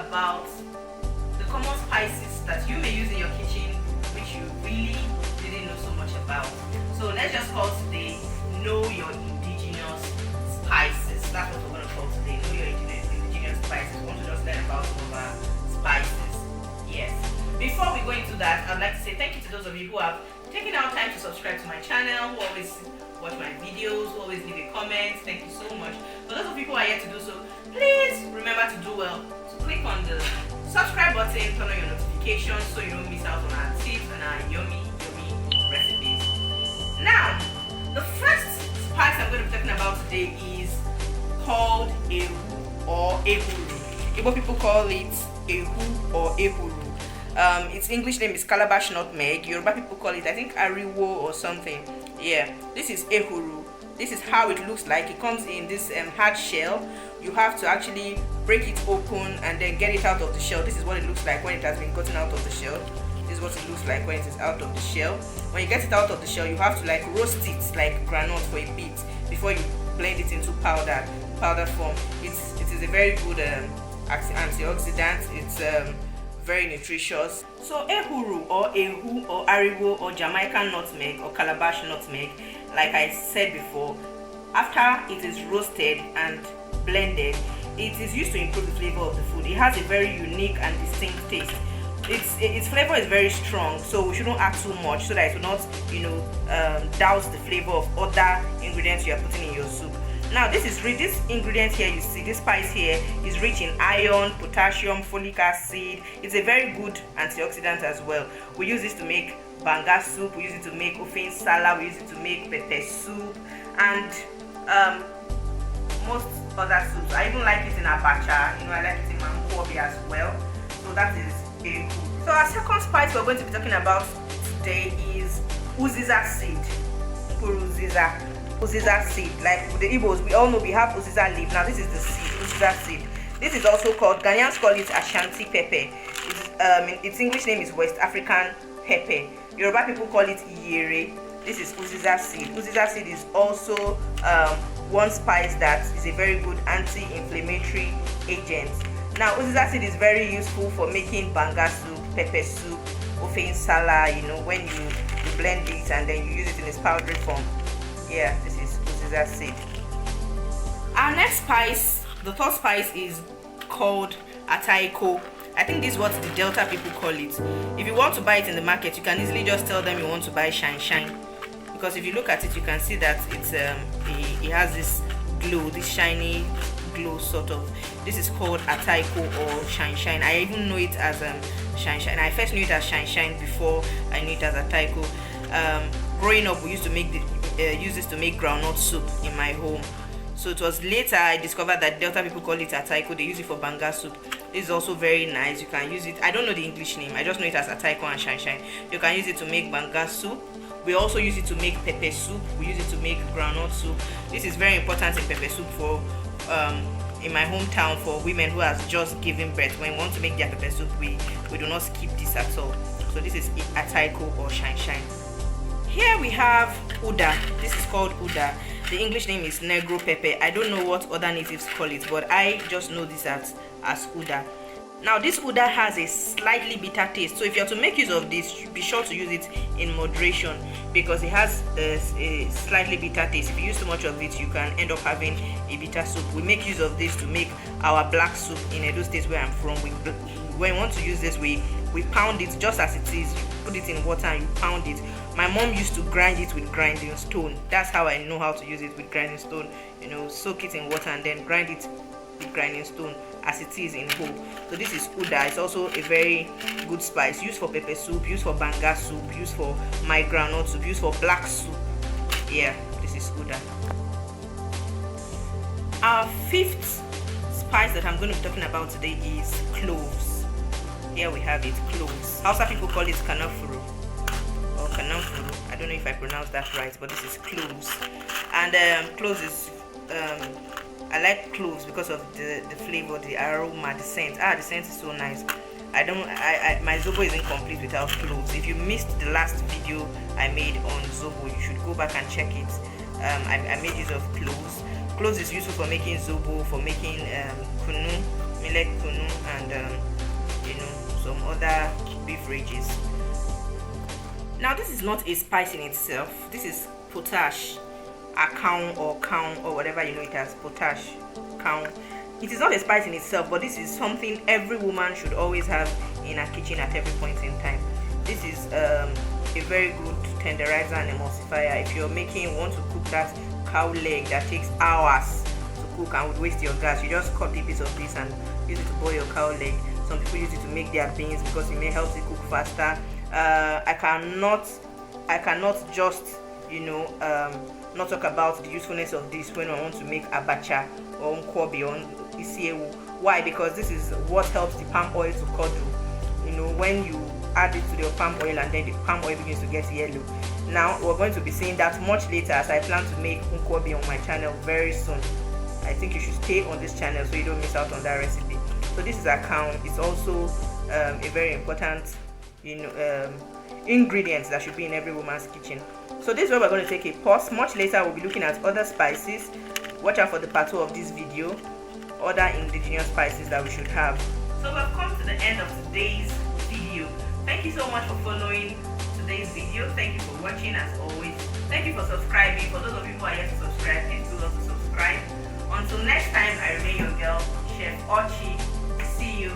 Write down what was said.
about the common spices that you may use in your kitchen, which you really didn't know so much about. So let's just call today Know Your Indigenous Spices. That's what we're going to call today. Know Your Indigenous Spices. We want to just learn about some of our spices. Yes. Before we go into that, I'd like to say thank you to those of you who have taken out time to subscribe to my channel, who always watch my videos, who always leave a comment. Thank you so much. For those of you who are yet to do so, please remember to do well. So click on the subscribe button, turn on your notifications so you don't miss out on our tips and our yummy recipes. Now, the first spice I'm going to be talking about today is called ehu or ehuru. Igbo people call it ehu or ehuru. Its English name is Calabash nutmeg. Yoruba people call it, I think, ariwo or something. Yeah, this is ehuru. This is how it looks like. It comes in this hard shell. You have to actually break it open and then get it out of the shell. This is what it looks like when it has been gotten out of the shell. This is what it looks like when it is out of the shell. When you get it out of the shell, you have to like roast it like granite for a bit before you blend it into powder form. It is a very good antioxidant. It's very nutritious. So ehuru or ehu or ariwo or Jamaican nutmeg or Calabash nutmeg, like I said before, after it is roasted and blended, it is used to improve the flavor of the food. It has a very unique and distinct taste. Its flavor is very strong, so we shouldn't add too much so that it will not, douse the flavor of other ingredients you are putting in your soup. Now, this ingredient here, you see, this spice here is rich in iron, potassium, folic acid. It's a very good antioxidant as well. We use this to make Banga soup, we use it to make nsala, we use it to make pepper soup, and most other soups. I even like it in abacha, I like it in Nkwobi as well. So that is a good. So our second spice we're going to be talking about today is uziza seed. Uziza seed, like with the Igbos, we all know we have uziza leaf. Now this is the seed, uziza seed. This is also called, Ghanaians call it Ashanti pepper. Its English name is West African pepper. Yoruba people call it yere. This is uziza seed. Uziza seed is also one spice that is a very good anti-inflammatory agent. Now, uziza seed is very useful for making Banga soup, pepper soup, ofe nsala, when you blend it and then you use it in its powdery form. Yeah, this is uziza seed. Our next spice, the third spice, is called Taiko. I think this is what the Delta people call it. If you want to buy it in the market, you can easily just tell them you want to buy shine, because if you look at it, you can see that it has this glow, this shiny glow sort of. This is called Taiko or shine. I even know it as shine. I first knew it as shine before I knew it as Taiko. Growing up, we used to use this to make groundnut soup in my home. So it was later I discovered that Delta people call it Taiko. They use it for Banga soup. This is also very nice. You can use it. I don't know the English name. I just know it as Taiko and shine. You can use it to make Banga soup. We also use it to make pepper soup. We use it to make groundnut soup. This is very important in pepper soup for in my hometown, for women who have just given birth. When we want to make their pepper soup, we do not skip this at all. So this is Taiko or shine. Here we have Uda. This is called Uda. The English name is Negro pepper. I don't know what other natives call it, but I just know this as Uda. Now, this Uda has a slightly bitter taste, so if you're to make use of this, be sure to use it in moderation, because it has a slightly bitter taste. If you use too much of it, you can end up having a bitter soup. We make use of this to make our black soup in Edo State, where I'm from. When we want to use this, we pound it just as it is. You put it in water and you pound it. My mom used to grind it with grinding stone. That's how I know how to use it, with grinding stone. Soak it in water and then grind it with grinding stone as it is in whole. So this is Uda. It's also a very good spice, used for pepper soup, used for Banga soup, used for my groundnut soup, used for black soup. Yeah, this is Uda. Our fifth spice that I'm going to be talking about today is cloves. Here we have it, cloves. Hausa people call it kanafuru or kanafuru. I don't know if I pronounced that right, but this is cloves. And cloves is I like cloves because of the flavor, the aroma, the scent. The scent is so nice. My zobo isn't complete without cloves. If you missed the last video I made on zobo, you should go back and check it. I made use of cloves. Cloves is useful for making zobo, for making kunu, millet kunu, and some other beverages. Now this is not a spice in itself. This is potash, account or count or whatever you know it as, potash, count. It is not a spice in itself, but this is something every woman should always have in her kitchen at every point in time. This is a very good tenderizer and emulsifier. If you're want to cook that cow leg that takes hours to cook and would waste your gas, you just cut a piece of this and use it to boil your cow leg. Some people use it to make their beans because it may help you cook faster. I cannot just not talk about the usefulness of this when I want to make abacha or nkwobi or isiewu. Why? Because this is what helps the palm oil to curdle. When you add it to your palm oil and then the palm oil begins to get yellow. Now we're going to be seeing that much later, as I plan to make nkwobi on my channel very soon. I think you should stay on this channel so you don't miss out on that recipe. So this is account. It's also a very important ingredients that should be in every woman's kitchen. So this is where we're going to take a pause. Much later we'll be looking at other spices. Watch out for the part 2 of this video, other indigenous spices that we should have. So we've come to the end of today's video. Thank you so much for following today's video. Thank you for watching as always. Thank you for subscribing. For those of you who are yet to subscribe, please do also subscribe. Until next time, I remain your girl, Chef Ochi. See you